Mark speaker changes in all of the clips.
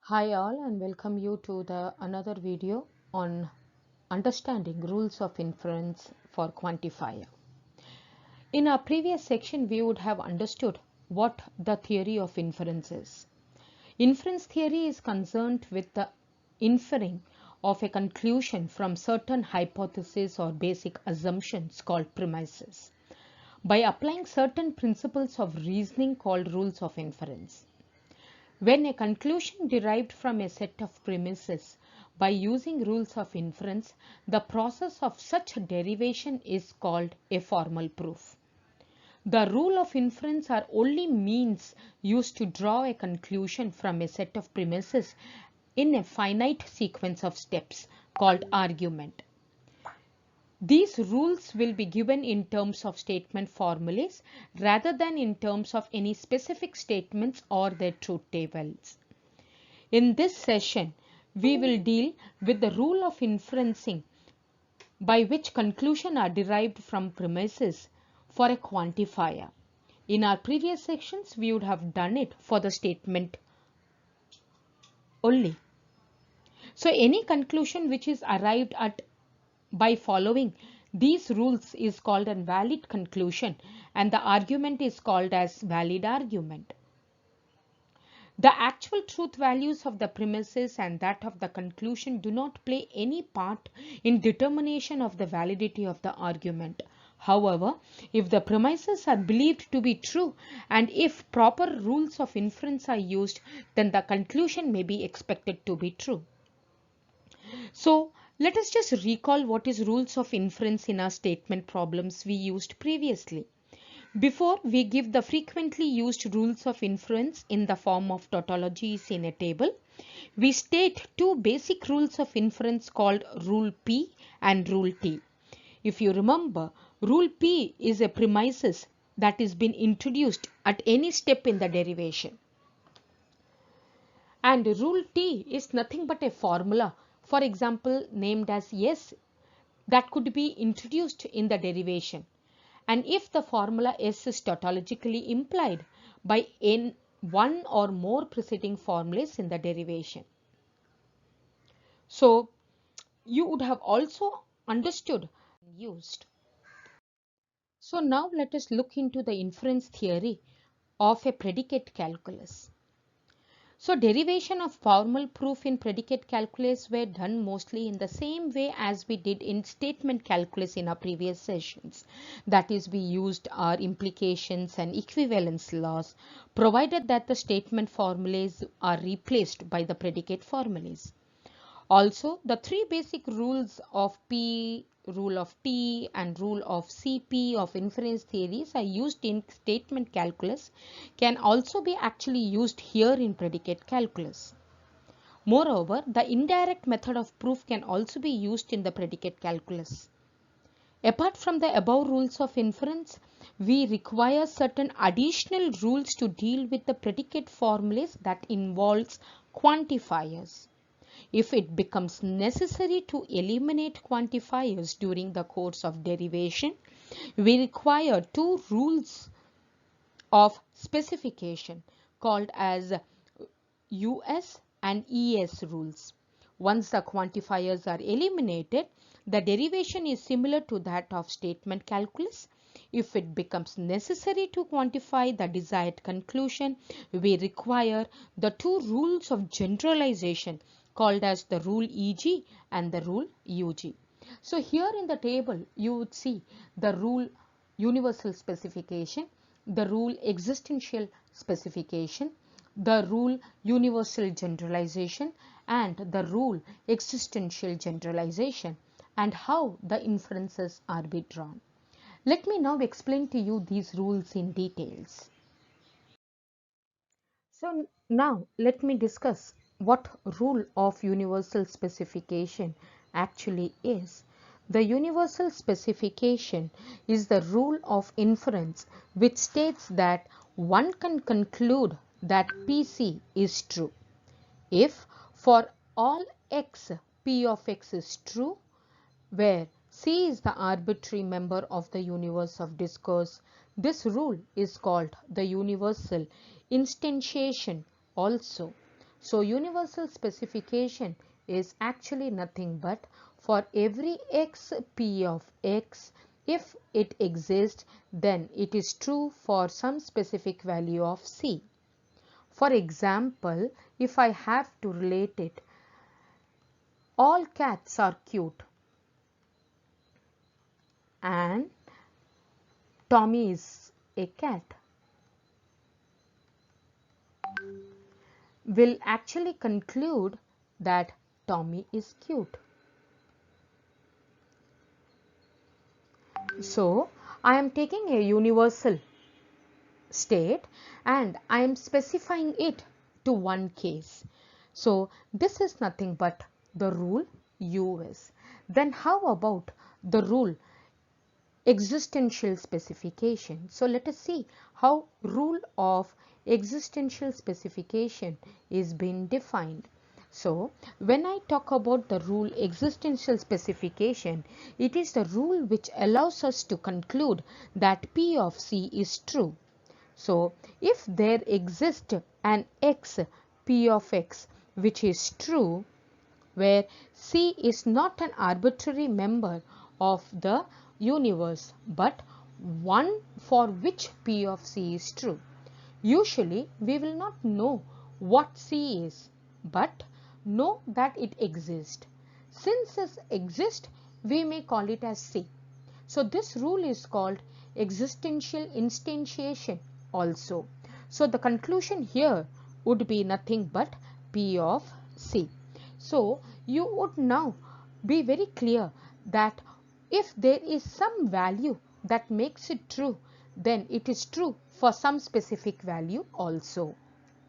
Speaker 1: Hi all and welcome you to the another video on understanding rules of inference for quantifier. In our previous section we would have understood what the theory of inference is. Inference theory is concerned with the inferring of a conclusion from certain hypotheses or basic assumptions called premises by applying certain principles of reasoning called rules of inference. When a conclusion derived from a set of premises by using rules of inference, the process of such derivation is called a formal proof. The rule of inference are only means used to draw a conclusion from a set of premises in a finite sequence of steps called argument. These rules will be given in terms of statement formulas rather than in terms of any specific statements or their truth tables. In this session, we will deal with the rule of inferencing by which conclusions are derived from premises for a quantifier. In our previous sections, we would have done it for the statement only. So any conclusion which is arrived at by following these rules is called a valid conclusion and the argument is called as valid argument. The actual truth values of the premises and that of the conclusion do not play any part in determination of the validity of the argument. However, if the premises are believed to be true and if proper rules of inference are used, then the conclusion may be expected to be true. So, let us just recall what is rules of inference in our statement problems we used previously. Before we give the frequently used rules of inference in the form of tautologies in a table, we state two basic rules of inference called rule P and rule T. If you remember, rule P is a premises that is been introduced at any step in the derivation. And rule T is nothing but a formula, for example, named as S, that could be introduced in the derivation. And if the formula S is tautologically implied by one or more preceding formulas in the derivation. So you would have also understood and used. So now let us look into the inference theory of a predicate calculus. So derivation of formal proof in predicate calculus were done mostly in the same way as we did in statement calculus in our previous sessions. That is, we used our implications and equivalence laws, provided that the statement formulas are replaced by the predicate formulas. Also, the three basic rules of P, rule of T and rule of CP of inference theories are used in statement calculus can also be actually used here in predicate calculus. Moreover, the indirect method of proof can also be used in the predicate calculus. Apart from the above rules of inference, we require certain additional rules to deal with the predicate formulas that involves quantifiers. If it becomes necessary to eliminate quantifiers during the course of derivation, we require two rules of specification called as US and ES rules. Once the quantifiers are eliminated, the derivation is similar to that of statement calculus. If it becomes necessary to quantify the desired conclusion, we require the two rules of generalization called as the rule EG and the rule UG. So here in the table you would see the rule universal specification, the rule existential specification, the rule universal generalization and the rule existential generalization and how the inferences are be drawn. Let me now explain to you these rules in details. So now let me discuss what rule of universal specification actually is. The universal specification is the rule of inference which states that one can conclude that PC is true if for all x P of x is true, where C is the arbitrary member of the universe of discourse. This rule is called the universal instantiation also. So universal specification is actually nothing but for every x p of x, if it exists, then it is true for some specific value of c. For example, if I have to relate it, all cats are cute and Tommy is a cat, will actually conclude that Tommy is cute. So I am taking a universal state and I am specifying it to one case. So this is nothing but the rule US. Then how about the rule existential specification? So let us see how rule of existential specification is being defined. So when I talk about the rule existential specification, it is the rule which allows us to conclude that P of C is true. So if there exists an x P of x which is true, where C is not an arbitrary member of the universe but one for which P of C is true. Usually we will not know what C is but know that it exists. Since it exists, we may call it as C. So this rule is called existential instantiation also. So the conclusion here would be nothing but P of C. So you would now be very clear that if there is some value that makes it true, then it is true for some specific value also,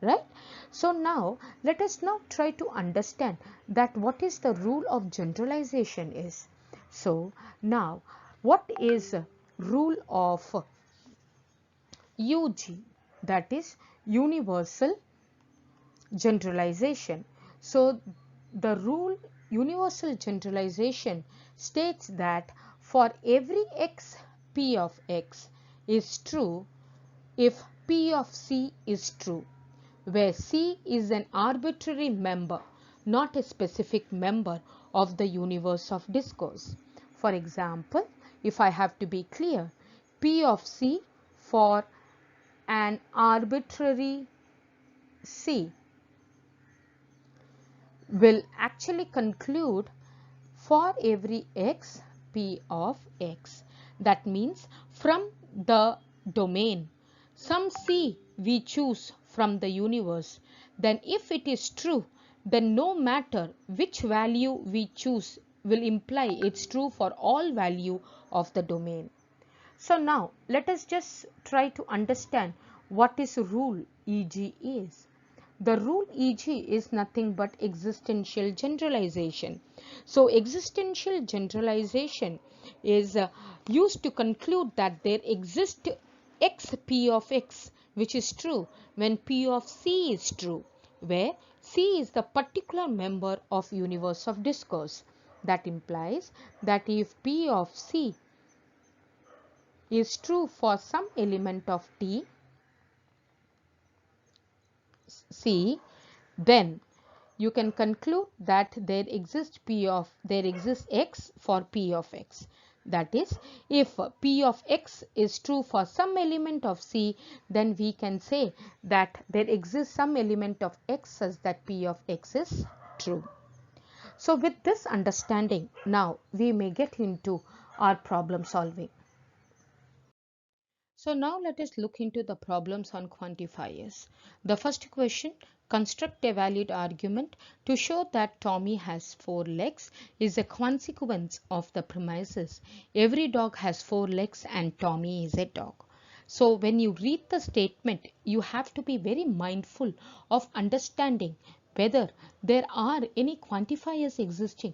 Speaker 1: right? So now let us now try to understand that what is the rule of generalization is. So now what is rule of UG, that is universal generalization? So the rule universal generalization states that for every x P of x is true if P of C is true, where C is an arbitrary member, not a specific member of the universe of discourse. For example, if I have to be clear, P of C for an arbitrary C will actually conclude for every x P of x. That means from the domain, some C we choose from the universe, then if it is true, then no matter which value we choose will imply it's true for all value of the domain. So now let us just try to understand what is rule EG is. The rule EG is nothing but existential generalization. So existential generalization is used to conclude that there exists x P of x which is true when P of C is true, where C is the particular member of universe of discourse. That implies that if P of C is true for some element of T, C, then you can conclude that there exists x for P of x. That is, if P of x is true for some element of C, then we can say that there exists some element of x such that P of x is true. So with this understanding, now we may get into our problem solving. So now let us look into the problems on quantifiers. The first question, construct a valid argument to show that Tommy has 4 legs is a consequence of the premises every dog has 4 legs and Tommy is a dog. So when you read the statement, you have to be very mindful of understanding whether there are any quantifiers existing.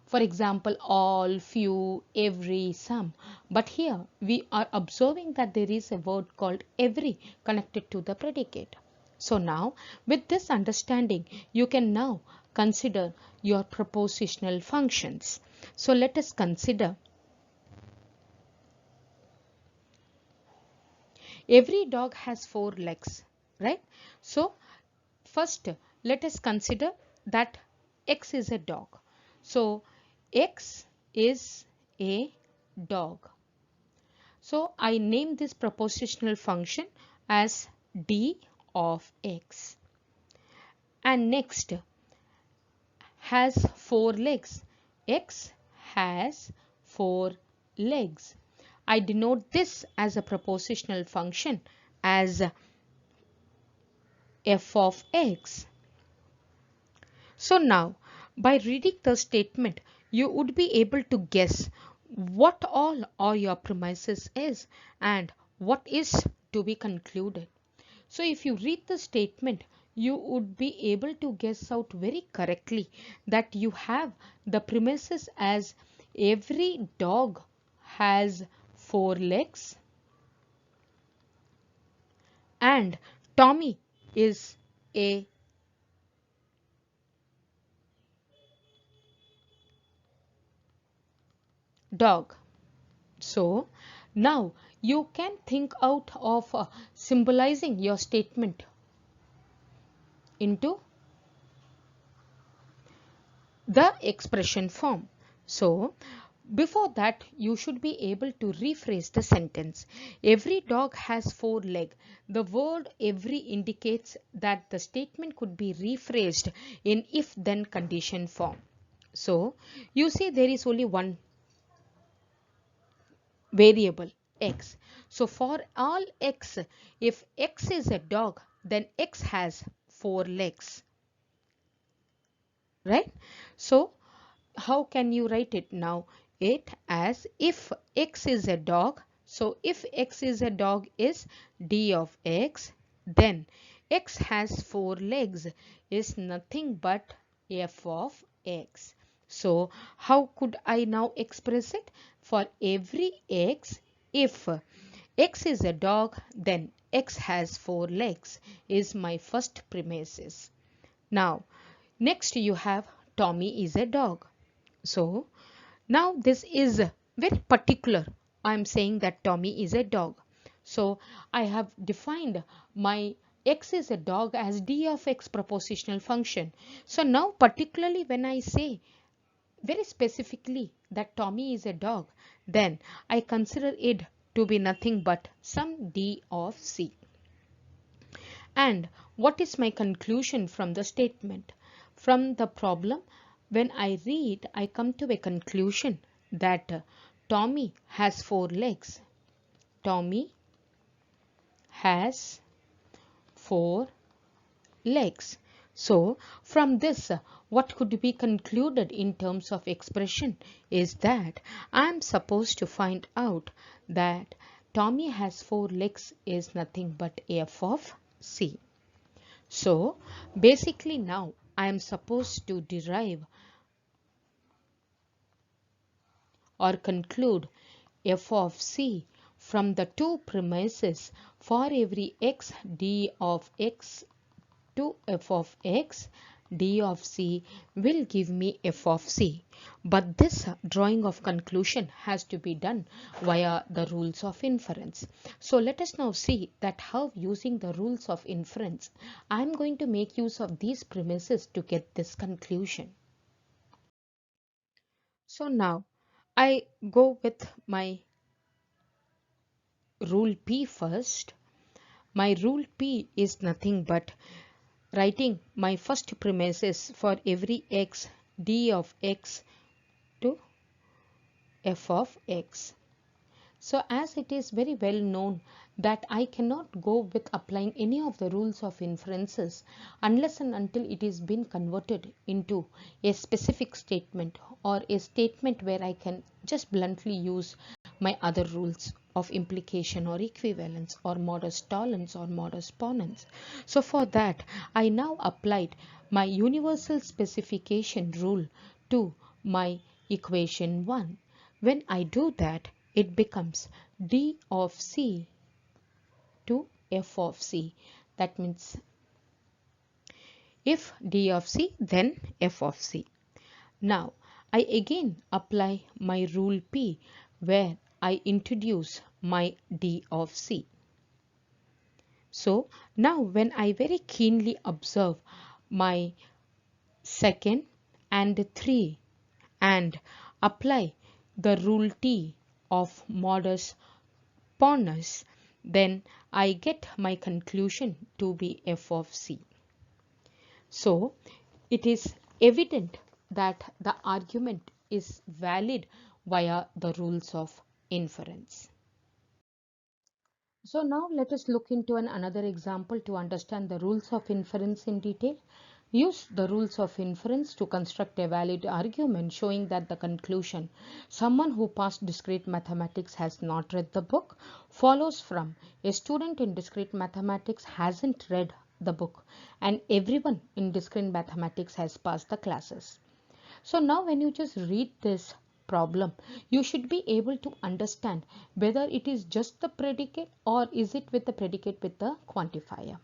Speaker 1: For example, all, few, every, some. But here we are observing that there is a word called every connected to the predicate. So now with this understanding, you can now consider your propositional functions. So let us consider every dog has 4 legs, right? So first let us consider that X is a dog. So X is a dog. So I name this propositional function as d of X. And next, has 4 legs. X has 4 legs. I denote this as a propositional function as f of X. So now, by reading the statement, you would be able to guess what all are your premises is and what is to be concluded. So if you read the statement, you would be able to guess out very correctly that you have the premises as every dog has 4 legs and Tommy is a dog. So now you can think out of symbolizing your statement into the expression form. So before that, you should be able to rephrase the sentence. Every dog has 4 legs. The word every indicates that the statement could be rephrased in if then condition form. So you see there is only one variable X. So for all X, if X is a dog, then X has 4 legs, right? So how can you write it now? It as if X is a dog. So if X is a dog is d of X, then X has 4 legs is nothing but f of X. So how could I now express it? For every X, if X is a dog, then X has 4 legs is my first premises. Now next you have Tommy is a dog. So now this is very particular. I am saying that Tommy is a dog. So I have defined my X is a dog as d of X propositional function. So now particularly when I say very specifically that Tommy is a dog, then I consider it to be nothing but some d of C. And what is my conclusion from the statement? From the problem, when I read, I come to a conclusion that Tommy has 4 legs. Tommy has 4 legs. So from this, what could be concluded in terms of expression is that I am supposed to find out that Tommy has 4 legs is nothing but f of C. So basically now I am supposed to derive or conclude f of C from the two premises for every x d of X to f of X, d of C will give me f of C. But this drawing of conclusion has to be done via the rules of inference. So let us now see that how using the rules of inference I am going to make use of these premises to get this conclusion. So now I go with my rule P first. My rule P is nothing but writing my first premises for every x d of X to f of X. So as it is very well known that I cannot go with applying any of the rules of inferences unless and until it is been converted into a specific statement or a statement where I can just bluntly use my other rules of implication or equivalence or modus tollens or modus ponens. So for that I now applied my universal specification rule to my equation 1. When I do that, it becomes d of C to f of C. That means if d of C, then f of C. Now I again apply my rule P where I introduce my d of C. So now when I very keenly observe my second and 3 and apply the rule T of modus ponens, then I get my conclusion to be f of c. So it is evident that the argument is valid via the rules of inference. So now let us look into another example to understand the rules of inference in detail. Use the rules of inference to construct a valid argument showing that the conclusion, someone who passed discrete mathematics has not read the book, follows from a student in discrete mathematics hasn't read the book and everyone in discrete mathematics has passed the classes. So now when you just read this problem, you should be able to understand whether it is just the predicate or is it with the predicate with the quantifier,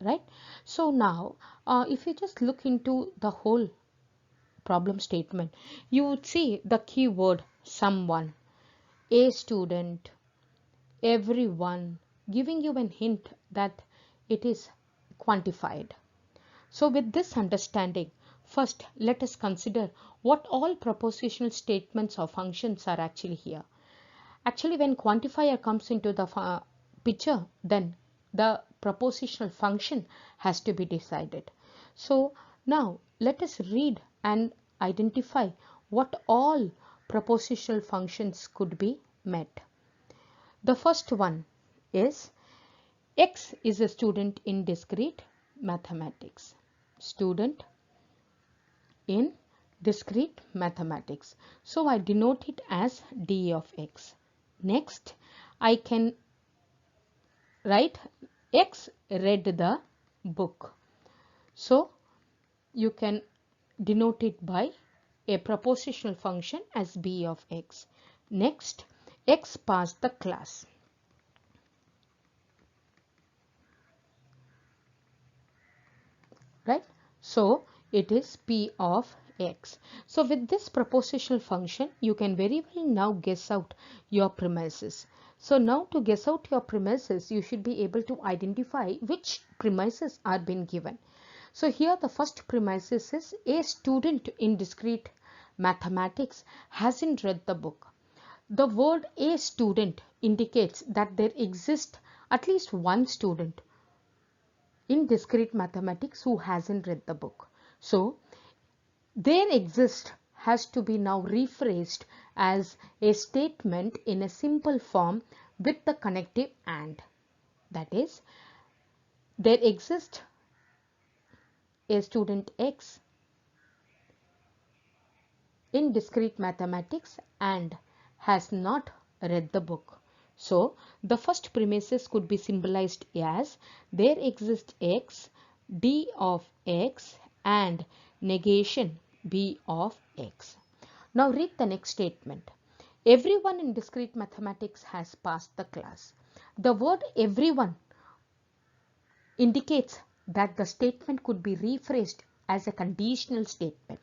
Speaker 1: right? So now if you just look into the whole problem statement, you would see the keyword someone, a student, everyone, giving you an hint that it is quantified. So with this understanding, first let us consider what all propositional statements or functions are actually here. Actually, when quantifier comes into the picture, then the propositional function has to be decided. So now let us read and identify what all propositional functions could be met. The first one is X is a student in discrete mathematics. Student in discrete mathematics. So I denote it as d of x. Next, I can write X read the book. So you can denote it by a propositional function as b of x. Next, X passed the class. Right? So it is p of x. So with this propositional function, you can very well now guess out your premises. So now to guess out your premises, you should be able to identify which premises are being given. So here the first premises is a student in discrete mathematics hasn't read the book. The word a student indicates that there exists at least one student in discrete mathematics who hasn't read the book. So there exist has to be now rephrased as a statement in a simple form with the connective and. That is, there exists a student X in discrete mathematics and has not read the book. So the first premises could be symbolized as there exists X, d of X and negation b of X. Now read the next statement. Everyone in discrete mathematics has passed the class. The word everyone indicates that the statement could be rephrased as a conditional statement.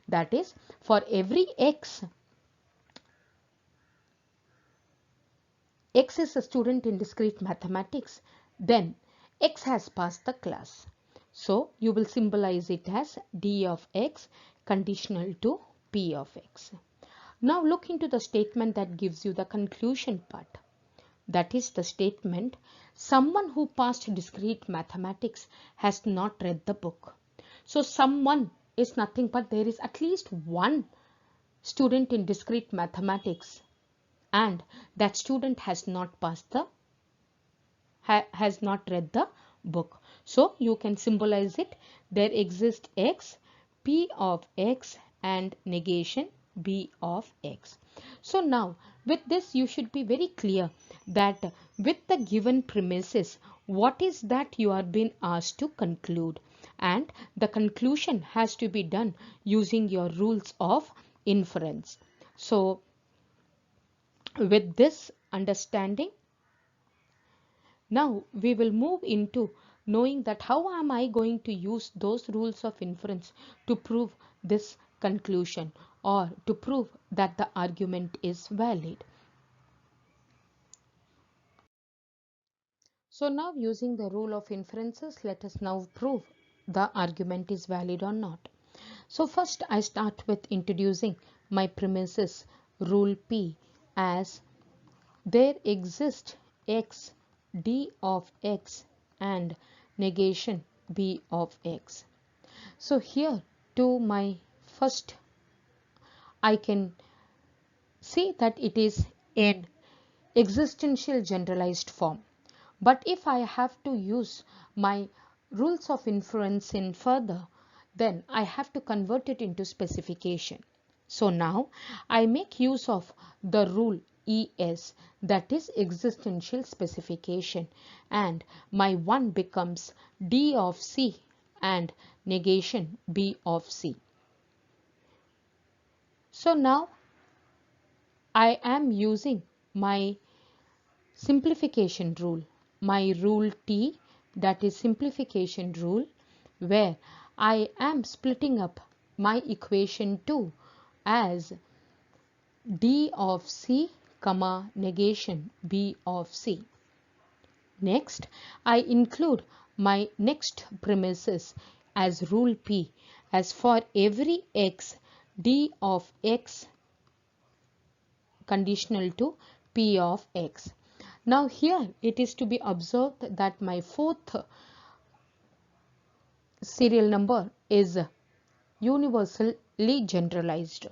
Speaker 1: That is, for every X is a student in discrete mathematics, then X has passed the class. So you will symbolize it as d of X conditional to p of X. Now look into the statement that gives you the conclusion part. That is the statement, someone who passed discrete mathematics has not read the book. So someone is nothing but there is at least one student in discrete mathematics and that student has not passed the has not read the book. So you can symbolize it, there exists X, p of X and negation b of X. So now with this you should be very clear that with the given premises what is that you are being asked to conclude, and the conclusion has to be done using your rules of inference. So with this understanding, now we will move into knowing that how am I going to use those rules of inference to prove this conclusion or to prove that the argument is valid. So now using the rule of inferences, let us now prove the argument is valid or not. So first I start with introducing my premises rule P as there exists x d of x and negation b of x. So here to my first I can say that it is an existential generalized form. But if I have to use my rules of inference in further, then I have to convert it into specification. So now I make use of the rule ES, that is existential specification, and my 1 becomes D of C and negation B of C. So now I am using my simplification rule, my rule T, that is simplification rule, where I am splitting up my equation 2 as D of C comma negation B of C. Next, I include my next premises as rule P as for every x, D of x conditional to P of x. Now here it is to be observed that my fourth serial number is universally generalized,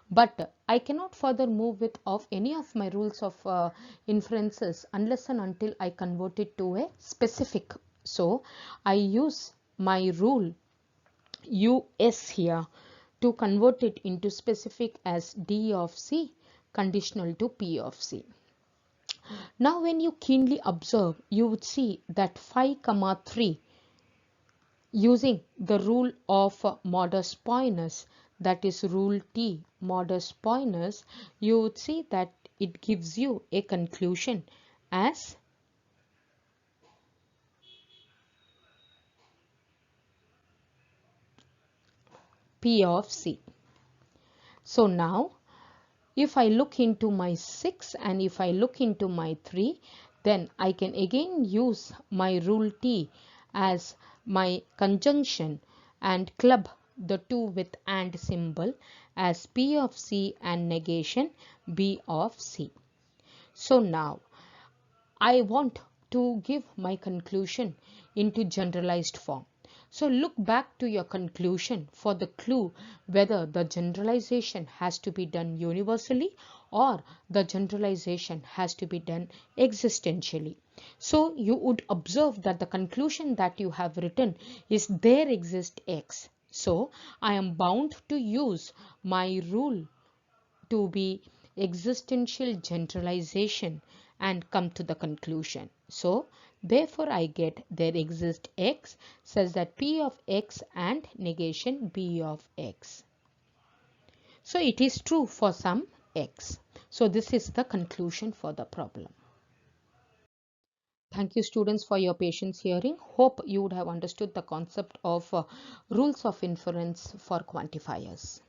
Speaker 1: but I cannot further move with of any of my rules of inferences unless and until I convert it to a specific. So I use my rule US here to convert it into specific as D of C conditional to P of C. Now when you keenly observe, you would see that 5, 3 using the rule of modus ponens, that is rule T modus ponens, you would see that it gives you a conclusion as P of C. So now if I look into my 6 and if I look into my 3, then I can again use my rule T as my conjunction and club the 2 with AND symbol as P of C and negation B of C. So now I want to give my conclusion into generalized form. So look back to your conclusion for the clue whether the generalization has to be done universally or the generalization has to be done existentially. So you would observe that the conclusion that you have written is there exists X. So I am bound to use my rule to be existential generalization and come to the conclusion. So therefore I get there exists X such that P of X and negation B of X. So it is true for some X. So this is the conclusion for the problem. Thank you students for your patience hearing. Hope you would have understood the concept of rules of inference for quantifiers.